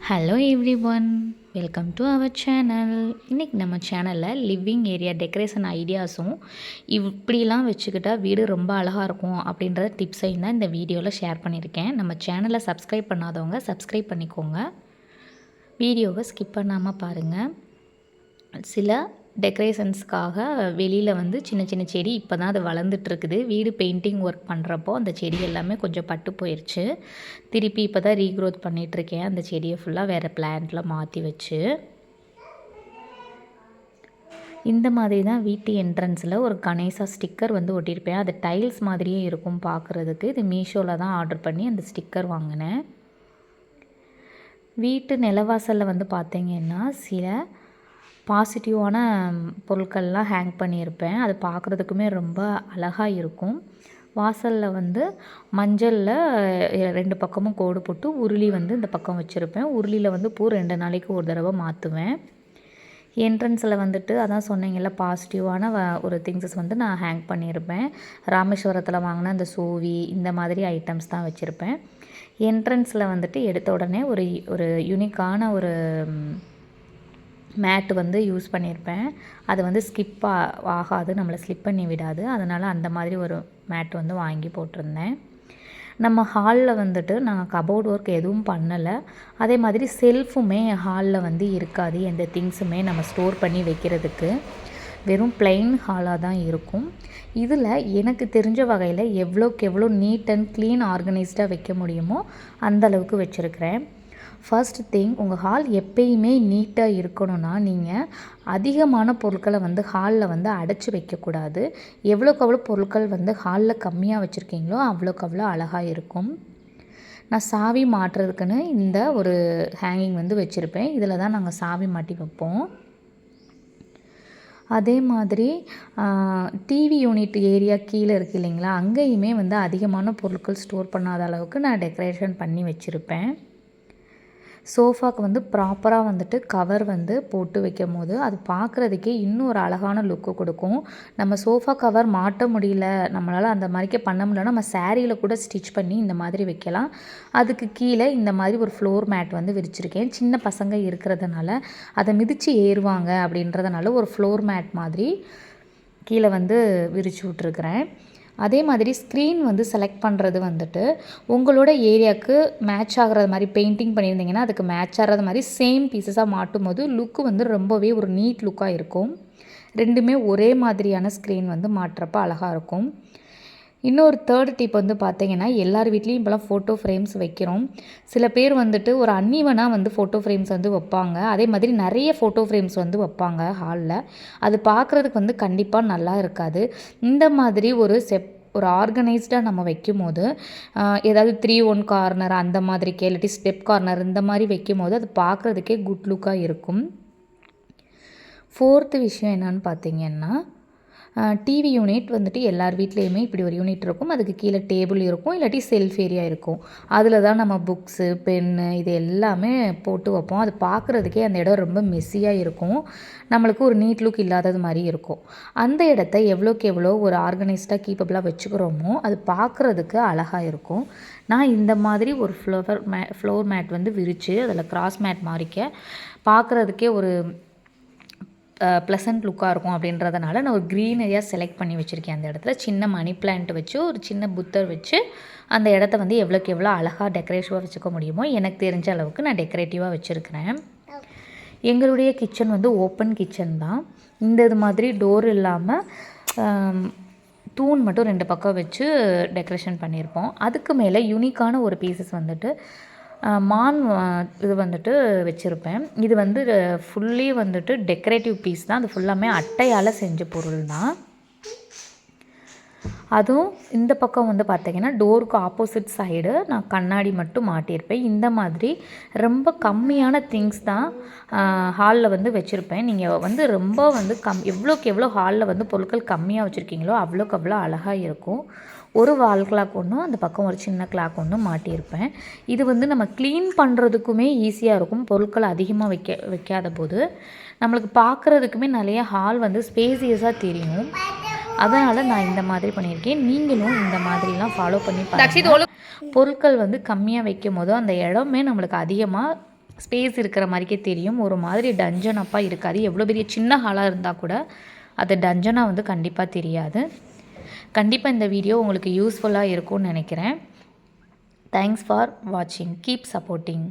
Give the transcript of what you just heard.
Hello everyone, welcome to our channel. இன்றைக்கி நம்ம சேனலில் லிவிங் ஏரியா டெக்கரேஷன் ஐடியாஸும் இப்படிலாம் வச்சுக்கிட்டா வீடு ரொம்ப அழகாக இருக்கும் அப்படின்ற டிப்ஸையும் தான் இந்த வீடியோவில் ஷேர் பண்ணியிருக்கேன். நம்ம சேனலை சப்ஸ்கிரைப் பண்ணாதவங்க சப்ஸ்கிரைப் பண்ணிக்கோங்க. வீடியோவை ஸ்கிப் பண்ணாமல் பாருங்கள். சில டெக்கரேஷன்ஸ்க்காக வெளியில் வந்து சின்ன சின்ன செடி இப்போ தான் அது வளர்ந்துட்டுருக்குது. வீடு பெயிண்டிங் ஒர்க் பண்ணுறப்போ அந்த செடி எல்லாமே கொஞ்சம் பட்டு போயிடுச்சு. திருப்பி இப்போ தான் ரீக்ரோத் பண்ணிகிட்ருக்கேன். அந்த செடியை ஃபுல்லாக வேறு பிளான்ட்டில் மாற்றி வச்சு. இந்த மாதிரி தான் வீட்டு என்ட்ரன்ஸில் ஒரு கணேசா ஸ்டிக்கர் வந்து ஒட்டியிருப்பேன். அது டைல்ஸ் மாதிரியே இருக்கும் பார்க்குறதுக்கு. இது மீஷோவில் தான் ஆர்டர் பண்ணி அந்த ஸ்டிக்கர் வாங்கினேன். வீட்டு நிலவாசலில் வந்து பார்த்திங்கன்னா சில பாசிட்டிவான பொருட்கள்லாம் ஹேங் பண்ணியிருப்பேன். அது பார்க்குறதுக்குமே ரொம்ப அழகாக இருக்கும். வாசலில் வந்து மஞ்சளில் 2 பக்கமும் கோடு போட்டு உருளி வந்து இந்த பக்கம் வச்சுருப்பேன். உருளியில் வந்து பூ 2 நாளைக்கு ஒரு தடவை மாற்றுவேன். என்ட்ரன்ஸில் வந்துட்டு அதான் சொன்னீங்கல்ல, பாசிட்டிவான ஒரு திங்ஸஸ் வந்து நான் ஹேங் பண்ணியிருப்பேன். ராமேஸ்வரத்தில் வாங்கின அந்த சோவி இந்த மாதிரி ஐட்டம்ஸ் தான் வச்சுருப்பேன். என்ட்ரன்ஸில் வந்துட்டு எடுத்த உடனே ஒரு யூனிக்கான ஒரு மேட் வந்து யூஸ் பண்ணியிருப்பேன். அது வந்து ஸ்கிப் ஆகாது, நம்மளை ஸ்லிப் பண்ணி விடாது. அதனால் அந்த மாதிரி ஒரு மேட் வந்து வாங்கி போட்டிருந்தேன். நம்ம ஹாலில் வந்துட்டு நாங்கள் கபோர்ட் ஒர்க் எதுவும் பண்ணலை. அதே மாதிரி செல்ஃபுமே ஹாலில் வந்து இருக்காது. எந்த திங்ஸுமே நம்ம ஸ்டோர் பண்ணி வைக்கிறதுக்கு வெறும் பிளெயின் ஹாலாக தான் இருக்கும். இதில் எனக்கு தெரிஞ்ச வகையில் எவ்வளோக்கு எவ்வளோ நீட் அண்ட் க்ளீன் ஆர்கனைஸ்டாக வைக்க முடியுமோ அந்தளவுக்கு வச்சுருக்கிறேன். ஃபர்ஸ்ட் திங், உங்கள் ஹால் எப்பயுமே நீட்டாக இருக்கணும்னா நீங்கள் அதிகமான பொருட்களை வந்து ஹாலில் வந்து அடைச்சி வைக்கக்கூடாது. எவ்வளோக்கு அவ்வளோ பொருட்கள் வந்து ஹாலில் கம்மியாக வச்சுருக்கீங்களோ அவ்வளோக்கு அவ்வளோ அழகாக இருக்கும். நான் சாவி மாட்டுறதுக்குன்னு இந்த ஒரு ஹேங்கிங் வந்து வச்சுருப்பேன். இதில் தான் நாங்கள் சாவி மாட்டி வைப்போம். அதே மாதிரி டிவி யூனிட் ஏரியா கீழே இருக்குது இல்லைங்களா, அங்கேயுமே வந்து அதிகமான பொருட்கள் ஸ்டோர் பண்ணாத அளவுக்கு நான் டெக்கரேஷன் பண்ணி வச்சுருப்பேன். சோஃபாவுக்கு வந்து ப்ராப்பராக வந்துட்டு கவர் வந்து போட்டு வைக்கும் போது அது பார்க்குறதுக்கே இன்னும் ஒரு அழகான லுக்கு கொடுக்கும். நம்ம சோஃபா கவர் மாட்ட முடியல, நம்மளால் அந்த மாதிரிக்கே பண்ண முடியலன்னா நம்ம சாரியில் கூட ஸ்டிச் பண்ணி இந்த மாதிரி வைக்கலாம். அதுக்கு கீழே இந்த மாதிரி ஒரு ஃப்ளோர் மேட் வந்து விரிச்சிருக்கேன். சின்ன பசங்க இருக்கிறதுனால அதை மிதித்து ஏறுவாங்க அப்படின்றதுனால ஒரு ஃப்ளோர் மேட் மாதிரி கீழே வந்து விரித்து விட்ருக்குறேன். அதே மாதிரி ஸ்க்ரீன் வந்து செலக்ட் பண்ணுறது வந்துட்டு உங்களோட ஏரியாவுக்கு மேட்ச் ஆகிற மாதிரி பெயிண்டிங் பண்ணியிருந்தீங்கன்னா அதுக்கு மேட்ச் ஆகிறது மாதிரி சேம் பீசஸாக மாட்டும் போது லுக்கு வந்து ரொம்பவே ஒரு நீட் லுக்காக இருக்கும். ரெண்டுமே ஒரே மாதிரியான ஸ்க்ரீன் வந்து மாட்டுறப்ப அழகாக இருக்கும். இன்னொரு தேர்ட் டிப் வந்து பார்த்திங்கன்னா, எல்லார் வீட்லேயும் இப்போலாம் ஃபோட்டோ ஃப்ரேம்ஸ் வைக்கிறோம். சில பேர் வந்துட்டு ஒரு அன்இவனாக வந்து ஃபோட்டோ ஃப்ரேம்ஸ் வந்து வைப்பாங்க. அதே மாதிரி நிறைய ஃபோட்டோ ஃப்ரேம்ஸ் வந்து வைப்பாங்க ஹாலில். அது பார்க்குறதுக்கு வந்து கண்டிப்பாக நல்லா இருக்காது. இந்த மாதிரி ஒரு ஆர்கனைஸ்டாக நம்ம வைக்கும் போது ஏதாவது 3-1 கார்னர் அந்த மாதிரி இல்லாட்டி ஸ்டெப் கார்னர் இந்த மாதிரி வைக்கும் போது அது பார்க்குறதுக்கே குட் லுக்காக இருக்கும். 4th விஷயம் என்னன்னு பார்த்திங்கன்னா, டிவி யூனிட் வந்துட்டு எல்லார் வீட்லேயுமே இப்படி ஒரு யூனிட் இருக்கும். அதுக்கு கீழே டேபிள் இருக்கும், இல்லாட்டி செல்ஃப் ஏரியா இருக்கும். அதில் தான் நம்ம புக்ஸு, பென்னு இது எல்லாமே போட்டு வைப்போம். அது பார்க்குறதுக்கே அந்த இடம் ரொம்ப மெஸ்ஸியாக இருக்கும். நம்மளுக்கு ஒரு நீட் லுக் இல்லாதது மாதிரி இருக்கும். அந்த இடத்த எவ்வளோக்கு எவ்வளோ ஒரு ஆர்கனைஸ்டாக கீப்பபிளாக வச்சுக்கிறோமோ அது பார்க்குறதுக்கு அழகாக இருக்கும். நான் இந்த மாதிரி ஒரு ஃப்ளோர் மேட் வந்து விரித்து அதில் கிராஸ் மேட் மாறிக்க பார்க்குறதுக்கே ஒரு ப்ளசன்ட் லுக்காக இருக்கும் அப்படின்றதுனால நான் ஒரு க்ரீனரியாக செலக்ட் பண்ணி வச்சுருக்கேன். அந்த இடத்துல சின்ன மணி பிளான்ட் வச்சு ஒரு சின்ன புத்தர் வச்சு அந்த இடத்த வந்து எவ்வளோக்கு எவ்வளோ அழகாக டெக்கரேட்டிவாக வச்சுக்க முடியுமோ எனக்கு தெரிஞ்ச அளவுக்கு நான் டெக்கரேட்டிவாக வச்சுருக்கிறேன். எங்களுடைய கிச்சன் வந்து ஓப்பன் கிச்சன் தான். இது மாதிரி டோர் இல்லாமல் தூண் மட்டும் 2 பக்கம் வச்சு டெக்கரேஷன் பண்ணியிருப்போம். அதுக்கு மேலே யூனிக்கான ஒரு பீசஸ் வந்துட்டு மான் இது வந்துட்டு வச்சுருப்பேன். இது வந்து ஃபுல்லி வந்துட்டு டெக்கரேட்டிவ் பீஸ் தான். அது ஃபுல்லாமே அட்டையால் செஞ்ச பொருள் தான். அதுவும் இந்த பக்கம் வந்து பார்த்திங்கன்னா டோருக்கு ஆப்போசிட் சைடு நான் கண்ணாடி மட்டும் மாட்டியிருப்பேன். இந்த மாதிரி ரொம்ப கம்மியான திங்ஸ் தான் ஹாலில் வந்து வச்சுருப்பேன். நீங்கள் வந்து ரொம்ப வந்து எவ்வளோக்கு எவ்வளோ ஹாலில் வந்து பொருட்கள் கம்மியாக வச்சுருக்கீங்களோ அவ்வளோக்கு அவ்வளோ அழகாக இருக்கும். ஒரு வால் கிளாக் ஒன்றும் அந்த பக்கம் ஒரு சின்ன கிளாக் ஒன்றும் மாட்டியிருப்பேன். இது வந்து நம்ம க்ளீன் பண்ணுறதுக்குமே ஈஸியாக இருக்கும். பொருட்கள் அதிகமாக வைக்காத போது நம்மளுக்கு பார்க்குறதுக்குமே நிறைய ஹால் வந்து ஸ்பேசியஸாக தெரியும். அதனால் நான் இந்த மாதிரி பண்ணியிருக்கேன். நீங்களும் இந்த மாதிரிலாம் ஃபாலோ பண்ணி பாருங்க. பொருட்கள் வந்து கம்மியாக வைக்கும் போது அந்த இடமே நம்மளுக்கு அதிகமாக ஸ்பேஸ் இருக்கிற மாதிரிக்கே தெரியும். ஒரு மாதிரி டஞ்சனப்பாக இருக்காது. எவ்வளோ பெரிய சின்ன ஹாலாக இருந்தால் கூட அது டஞ்சனாக வந்து கண்டிப்பாக தெரியாது. கண்டிப்பாக இந்த வீடியோ உங்களுக்கு யூஸ்ஃபுல்லாக இருக்கும்னு நினைக்கிறேன். தேங்க்ஸ் ஃபார் வாட்சிங். Keep supporting.